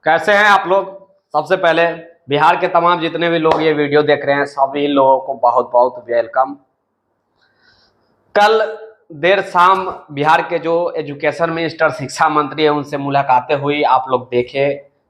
कैसे हैं आप लोग। सबसे पहले बिहार के तमाम जितने भी लोग ये वीडियो देख रहे हैं सभी लोगों को बहुत बहुत वेलकम। कल देर शाम बिहार के जो एजुकेशन मिनिस्टर शिक्षा मंत्री है उनसे मुलाकातें हुई, आप लोग देखे।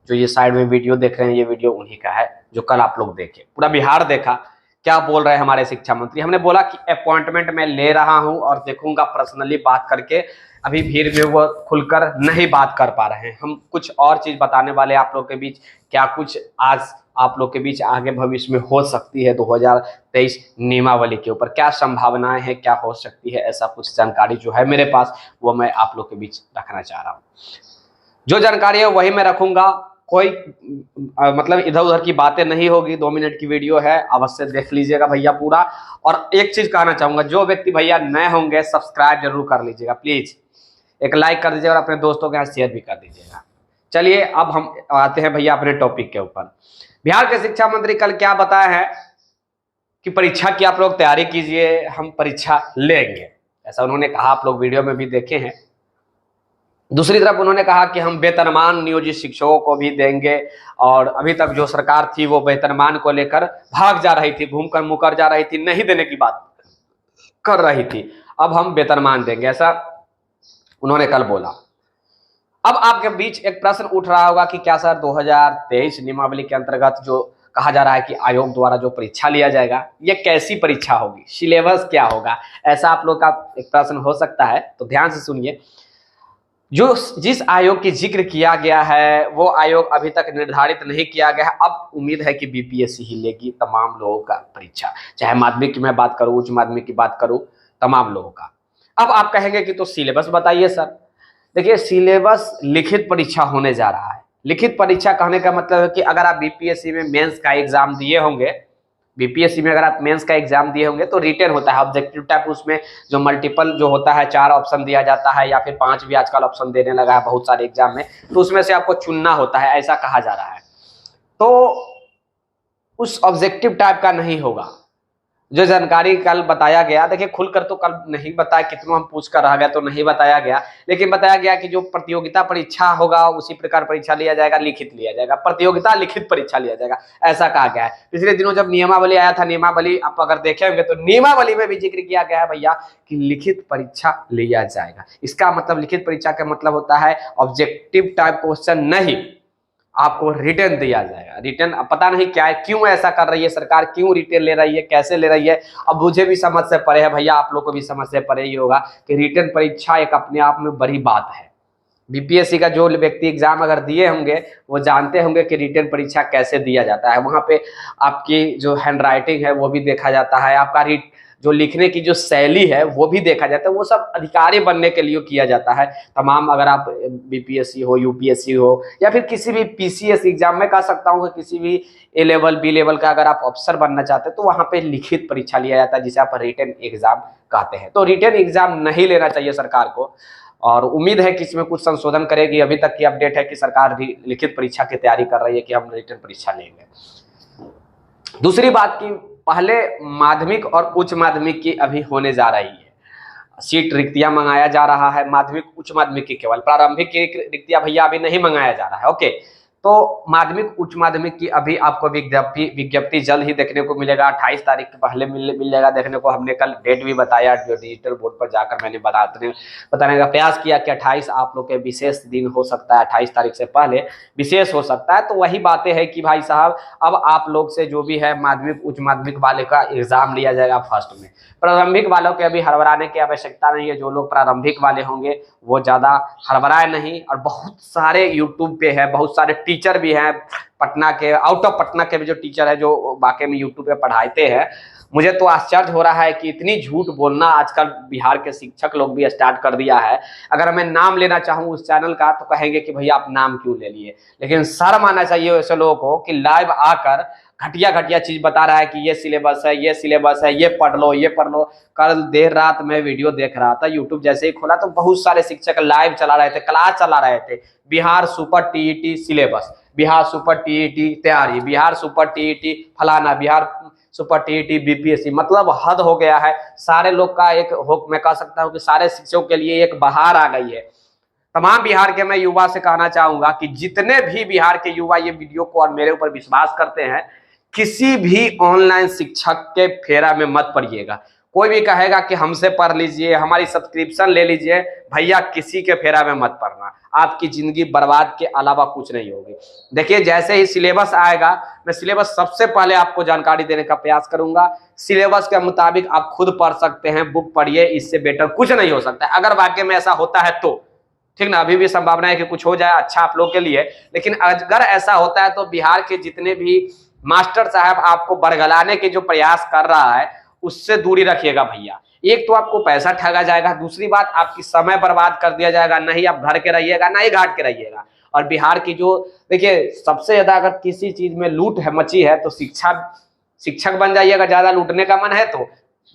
जो ये साइड में वीडियो देख रहे हैं ये वीडियो उन्हीं का है जो कल आप लोग देखे। पूरा बिहार देखा क्या बोल रहे हैं हमारे शिक्षा मंत्री। हमने बोला कि अपॉइंटमेंट मैं ले रहा हूं और देखूंगा पर्सनली बात करके। अभी भीड़ में वो खुलकर नहीं बात कर पा रहे हैं। हम कुछ और चीज बताने वाले आप लोग के बीच, क्या कुछ आज आप लोग के बीच आगे भविष्य में हो सकती है 2023 नियमावली के ऊपर, क्या संभावनाएं हैं, क्या हो सकती है, ऐसा कुछ जानकारी जो है मेरे पास वो मैं आप लोग के बीच रखना चाह रहा हूँ। जो जानकारी है वही मैं रखूंगा, कोई मतलब इधर उधर की बातें नहीं होगी। 2 मिनट की वीडियो है, अवश्य देख लीजिएगा भैया पूरा। और एक चीज कहना चाहूंगा, जो व्यक्ति भैया नए होंगे सब्सक्राइब जरूर कर लीजिएगा प्लीज, एक लाइक कर दीजिएगा और अपने दोस्तों के साथ शेयर भी कर दीजिएगा। चलिए अब हम आते हैं भैया अपने टॉपिक के ऊपर। बिहार के शिक्षा मंत्री कल क्या बताया है कि परीक्षा की आप लोग तैयारी कीजिए, हम परीक्षा लेंगे, ऐसा उन्होंने कहा। आप लोग वीडियो में भी देखे हैं। दूसरी तरफ उन्होंने कहा कि हम वेतनमान नियोजित शिक्षकों को भी देंगे, और अभी तक जो सरकार थी वो वेतनमान को लेकर भाग जा रही थी, घूमकर मुकर जा रही थी, नहीं देने की बात कर रही थी। अब हम वेतनमान देंगे, ऐसा उन्होंने कल बोला। अब आपके बीच एक प्रश्न उठ रहा होगा कि क्या सर 2023 नियमावली के अंतर्गत जो कहा जा रहा है कि आयोग द्वारा जो परीक्षा लिया जाएगा ये कैसी परीक्षा होगी, सिलेबस क्या होगा, ऐसा आप लोग का एक प्रश्न हो सकता है। तो ध्यान से सुनिए, जो जिस आयोग की जिक्र किया गया है वो आयोग अभी तक निर्धारित नहीं किया गया है। अब उम्मीद है कि बीपीएससी ही लेगी तमाम लोगों का परीक्षा, चाहे माध्यमिक की मैं बात करूं, उच्च माध्यमिक की बात करूं, तमाम लोगों का। अब आप कहेंगे कि तो सिलेबस बताइए सर। देखिए, सिलेबस लिखित परीक्षा होने जा रहा है। लिखित परीक्षा कहने का मतलब है कि अगर आप बीपीएससी में मेंस का एग्जाम दिए होंगे, बीपीएससी में अगर आप मेंस का एग्जाम दिए होंगे तो रिटेन होता है ऑब्जेक्टिव टाइप, उसमें जो मल्टीपल जो होता है 4 ऑप्शन दिया जाता है या फिर 5 भी आजकल ऑप्शन देने लगा है बहुत सारे एग्जाम में, तो उसमें से आपको चुनना होता है, ऐसा कहा जा रहा है। तो उस ऑब्जेक्टिव टाइप का नहीं होगा जो जानकारी कल बताया गया। देखिए, खुलकर तो कल नहीं बताया, कितनों हम पूछ कर रह गए तो नहीं बताया गया, लेकिन बताया गया कि जो प्रतियोगिता परीक्षा होगा उसी प्रकार परीक्षा लिया जाएगा, लिखित लिया जाएगा, प्रतियोगिता लिखित परीक्षा लिया जाएगा, ऐसा कहा गया है। पिछले दिनों जब नियमावली आया था, नियमावली आप अगर देखे होंगे तो नियमावली में भी जिक्र किया गया है भैया कि लिखित परीक्षा लिया जाएगा। इसका मतलब लिखित परीक्षा का मतलब होता है ऑब्जेक्टिव टाइप क्वेश्चन नहीं, आपको रिटर्न दिया जाएगा। रिटर्न पता नहीं क्या है, क्यों ऐसा कर रही है सरकार, क्यों रिटर्न ले रही है, कैसे ले रही है, अब मुझे भी समझ से परे है भैया, आप लोग को भी समझ से परे ही होगा कि रिटर्न परीक्षा एक अपने आप में बड़ी बात है। बीपीएससी का जो व्यक्ति एग्जाम अगर दिए होंगे वो जानते होंगे कि रिटर्न परीक्षा कैसे दिया जाता है। वहां पे आपकी जो हैंड राइटिंग है वो भी देखा जाता है, आपका जो लिखने की जो शैली है वो भी देखा जाता है। वो सब अधिकारी बनने के लिए किया जाता है तमाम। अगर आप बीपीएससी हो, यूपीएससी हो या फिर किसी भी पीसीएस एग्जाम में कह सकता हूँ कि किसी भी ए लेवल बी लेवल का अगर आप अफसर बनना चाहते हैं तो वहां पे लिखित परीक्षा लिया जाता है जिसे आप रिटन एग्जाम कहते हैं। तो रिटन एग्जाम नहीं लेना चाहिए सरकार को, और उम्मीद है कि इसमें कुछ संशोधन करेगी। अभी तक की अपडेट है कि सरकार लिखित परीक्षा की तैयारी कर रही है कि हम रिटन परीक्षा लेंगे। दूसरी बात की, पहले माध्यमिक और उच्च माध्यमिक की अभी होने जा रही है, सीट रिक्तियां मंगाया जा रहा है। माध्यमिक उच्च माध्यमिक की केवल, प्रारंभिक की रिक्तियां भैया अभी नहीं मंगाया जा रहा है। ओके, तो माध्यमिक उच्च माध्यमिक की अभी आपको विज्ञप्ति जल्द ही देखने को मिलेगा। 28 तारीख के पहले मिल जाएगा देखने को। हमने कल डेट भी बताया, जो डिजिटल बोर्ड पर जाकर मैंने बताने का प्रयास किया कि 28 आप लोग के विशेष दिन हो सकता है, 28 तारीख से पहले विशेष हो सकता है। तो वही बातें हैं कि भाई साहब अब आप लोग से जो भी है माध्यमिक उच्च माध्यमिक वाले का एग्जाम लिया जाएगा फर्स्ट में। प्रारंभिक वालों के अभी हड़बड़ाने की आवश्यकता नहीं है। जो लोग प्रारंभिक वाले होंगे वो ज्यादा हड़बड़ाए नहीं। और बहुत सारे यूट्यूब पे है, बहुत सारे टीचर भी हैं पटना के, आउट ऑफ पटना के भी जो टीचर है जो वाकई में यूट्यूब पे पढ़ाते हैं। मुझे तो आश्चर्य हो रहा है कि इतनी झूठ बोलना आजकल बिहार के शिक्षक लोग भी स्टार्ट कर दिया है। अगर मैं नाम लेना चाहूँ उस चैनल का तो कहेंगे कि भैया आप नाम क्यों ले लिए, लेकिन शर्म आना चाहिए ऐसे लोगों को कि लाइव आकर घटिया घटिया चीज बता रहा है कि ये सिलेबस है, ये सिलेबस है, ये पढ़ लो, ये पढ़ लो। कल देर रात में वीडियो देख रहा था, यूट्यूब जैसे ही खोला तो बहुत सारे शिक्षक लाइव चला रहे थे, क्लास चला रहे थे। Bihar super TET syllabus, Bihar super TET तैयारी, बिहार सुपर टीईटी फलाना, बिहार सुपर टीईटी बीपीएससी। मतलब हद हो गया है। सारे लोग का एक हो, मैं कह सकता हूँ कि सारे शिक्षकों के लिए एक बहार आ गई है। तमाम बिहार के मैं युवा से कहना चाहूंगा कि जितने भी बिहार के युवा ये वीडियो को और मेरे ऊपर विश्वास करते हैं, किसी भी ऑनलाइन शिक्षक के फेरा में मत पड़िएगा। कोई भी कहेगा कि हमसे पढ़ लीजिए, हमारी सब्सक्रिप्शन ले लीजिए, भैया किसी के फेरा में मत पड़ना, आपकी जिंदगी बर्बाद के अलावा कुछ नहीं होगी। देखिए जैसे ही सिलेबस आएगा, मैं सिलेबस सबसे पहले आपको जानकारी देने का प्रयास करूंगा। सिलेबस के मुताबिक आप खुद पढ़ सकते हैं, बुक पढ़िए, इससे बेटर कुछ नहीं हो सकता है। अगर वाकई में ऐसा होता है तो ठीक ना, अभी भी संभावना है कि कुछ हो जाए, अच्छा आप लोग के लिए। लेकिन अगर ऐसा होता है तो बिहार के जितने भी मास्टर साहब आपको बरगलाने के जो प्रयास कर रहा है, उससे दूरी रखिएगा भैया। एक तो आपको पैसा ठगा जाएगा, दूसरी बात आपकी समय बर्बाद कर दिया जाएगा, नहीं आप घर के रहिएगा, ना ही घाट के रहिएगा। और बिहार की जो देखिए सबसे ज्यादा अगर किसी चीज में लूट है मची है तो शिक्षक बन जाइएगा। ज्यादा लूटने का मन है तो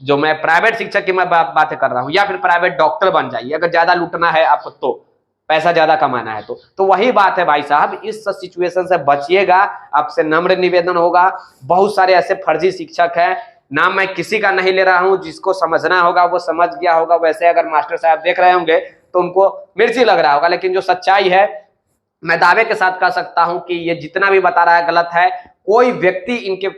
जो मैं प्राइवेट शिक्षक की मैं बातें कर रहा हूँ, या फिर प्राइवेट डॉक्टर बन जाइए अगर ज्यादा लूटना है आपको, तो पैसा ज्यादा कमाना है तो वही बात है भाई साहब, इस सिचुएशन से बचिएगा। आपसे नम्र निवेदन होगा। बहुत सारे ऐसे फर्जी शिक्षक हैं, नाम मैं किसी का नहीं ले रहा हूं, जिसको समझना होगा वो समझ गया होगा। वैसे अगर मास्टर साहब देख रहे होंगे तो उनको मिर्ची लग रहा होगा, लेकिन जो सच्चाई है मैं दावे के साथ कह सकता हूं कि ये जितना भी बता रहा है गलत है। कोई व्यक्ति इनके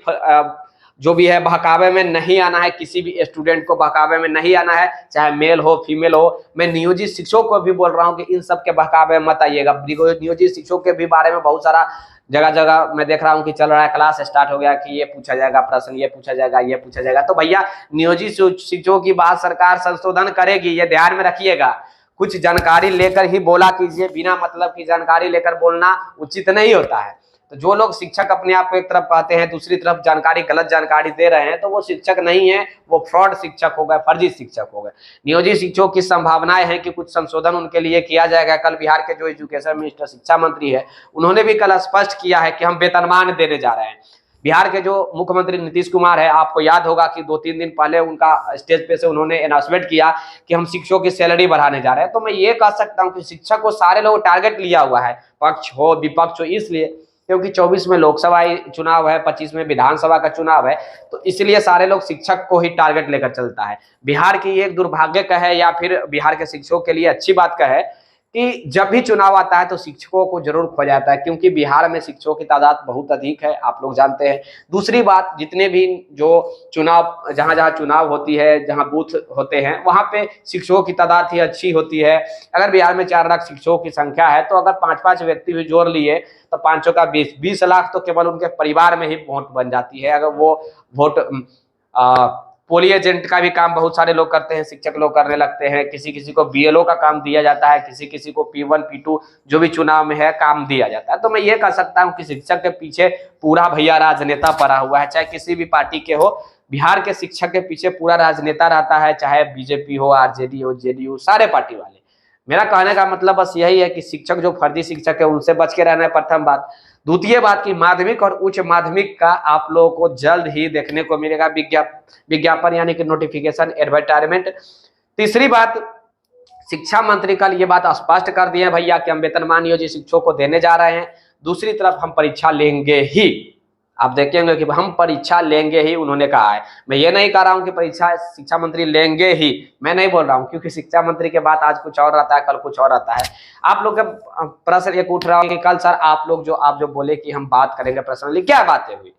जो भी है बहकावे में नहीं आना है, किसी भी स्टूडेंट को बहकावे में नहीं आना है, चाहे मेल हो फीमेल हो। मैं नियोजित शिक्षकों को भी बोल रहा हूं कि इन सब के बहकावे में मत आइएगा। नियोजित शिक्षकों के भी बारे में बहुत सारा जगह जगह मैं देख रहा हूं कि चल रहा है, क्लास स्टार्ट हो गया कि ये पूछा जाएगा प्रश्न, ये पूछा जाएगा, ये पूछा जाएगा। तो भैया नियोजित शिक्षकों की बात सरकार संशोधन करेगी, ये ध्यान में रखिएगा। कुछ जानकारी लेकर ही बोला कीजिए, बिना मतलब की जानकारी लेकर बोलना उचित नहीं होता है। तो जो लोग शिक्षक अपने आप को एक तरफ कहते हैं, दूसरी तरफ जानकारी गलत जानकारी दे रहे हैं, तो वो शिक्षक नहीं है, वो फ्रॉड शिक्षक हो गए, फर्जी शिक्षक हो गए। नियोजित शिक्षकों की संभावनाएं हैं कि कुछ संशोधन उनके लिए किया जाएगा। कल बिहार के जो एजुकेशन मिनिस्टर शिक्षा मंत्री है, उन्होंने भी कल स्पष्ट किया है कि हम वेतनमान देने जा रहे हैं। बिहार के जो मुख्यमंत्री नीतीश कुमार है, आपको याद होगा कि 2-3 दिन पहले उनका स्टेज पे से उन्होंने अनाउंसमेंट किया कि हम शिक्षकों की सैलरी बढ़ाने जा रहे हैं। तो मैं ये कह सकता हूं कि शिक्षक को सारे लोग टारगेट लिया हुआ है, पक्ष हो विपक्ष हो, इसलिए क्योंकि 24 में लोकसभा चुनाव है, 25 में विधानसभा का चुनाव है, तो इसलिए सारे लोग शिक्षक को ही टारगेट लेकर चलता है। बिहार की एक दुर्भाग्य का है, या फिर बिहार के शिक्षकों के लिए अच्छी बात का है कि जब भी चुनाव आता है तो शिक्षकों को जरूर खो जाता है, क्योंकि बिहार में शिक्षकों की तादाद बहुत अधिक है, आप लोग जानते हैं। दूसरी बात, जितने भी जो चुनाव जहां जहां चुनाव होती है, जहां बूथ होते हैं, वहां पे शिक्षकों की तादाद ही अच्छी होती है। अगर बिहार में 4 लाख शिक्षकों की संख्या है, तो अगर 5-5 व्यक्ति भी जोड़ लिए तो 5 का 20 लाख तो केवल उनके परिवार में ही वोट बन जाती है। अगर वो वोट पोलिंग एजेंट का भी काम बहुत सारे लोग करते हैं, शिक्षक लोग करने लगते हैं। किसी किसी को बीएलओ का काम दिया जाता है, किसी किसी को P1 P2 जो भी चुनाव में है काम दिया जाता है। तो मैं ये कह सकता हूं कि शिक्षक के पीछे पूरा भैया राजनेता पड़ा हुआ है, चाहे किसी भी पार्टी के हो। बिहार के शिक्षक के पीछे पूरा राजनेता रहता है, चाहे बीजेपी हो, आरजेडी हो, जेडीयू, सारे पार्टी वाले। मेरा कहने का मतलब बस यही है कि शिक्षक जो फर्जी शिक्षक है उनसे बच के रहना है, प्रथम बात। द्वितीय बात की माध्यमिक और उच्च माध्यमिक का आप लोगों को जल्द ही देखने को मिलेगा विज्ञापन, यानी कि नोटिफिकेशन, एडवर्टाइजमेंट। तीसरी बात, शिक्षा मंत्री कल ये बात स्पष्ट कर दिए हैं भैया कि हम वेतनमान नियोजित शिक्षकों को देने जा रहे हैं। दूसरी तरफ हम परीक्षा लेंगे ही, आप देखेंगे कि हम परीक्षा लेंगे ही, उन्होंने कहा है। मैं ये नहीं कह रहा हूं कि परीक्षा शिक्षा मंत्री लेंगे ही, मैं नहीं बोल रहा हूं, क्योंकि शिक्षा मंत्री के बात आज कुछ और रहता है, कल कुछ और रहता है। आप लोग का प्रश्न एक उठ रहा है कि कल सर आप जो बोले कि हम बात करेंगे पर्सनली, क्या बातें हुई?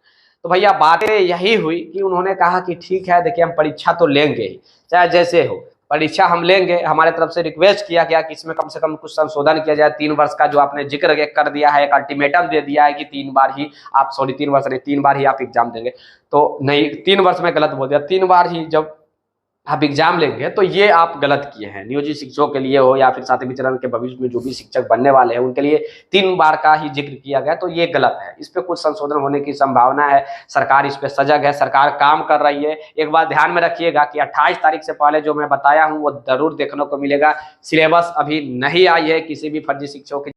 तो भैया बातें यही हुई कि उन्होंने कहा कि ठीक है, देखिए हम परीक्षा तो लेंगे ही, चाहे जैसे हो परीक्षा हम लेंगे। हमारे तरफ से रिक्वेस्ट किया गया कि इसमें कम से कम कुछ संशोधन किया जाए। 3 वर्ष का जो आपने जिक्र कर दिया है, एक अल्टीमेटम दे दिया है कि 3 बार ही आप 3 बार ही आप एग्जाम देंगे। तो नहीं, 3 वर्ष में गलत बोल दिया, 3 बार ही जब आप एग्जाम लेंगे तो ये आप गलत किए हैं। नियोजित शिक्षकों के लिए हो या फिर 7वीं चरण के भविष्य में जो भी शिक्षक बनने वाले हैं उनके लिए 3 बार का ही जिक्र किया गया, तो ये गलत है। इस पे कुछ संशोधन होने की संभावना है, सरकार इस पे सजग है, सरकार काम कर रही है। एक बात ध्यान में रखिएगा कि 28 तारीख से पहले जो मैं बताया हूँ वो जरूर देखने को मिलेगा। सिलेबस अभी नहीं आई है किसी भी फर्जी शिक्षकों की।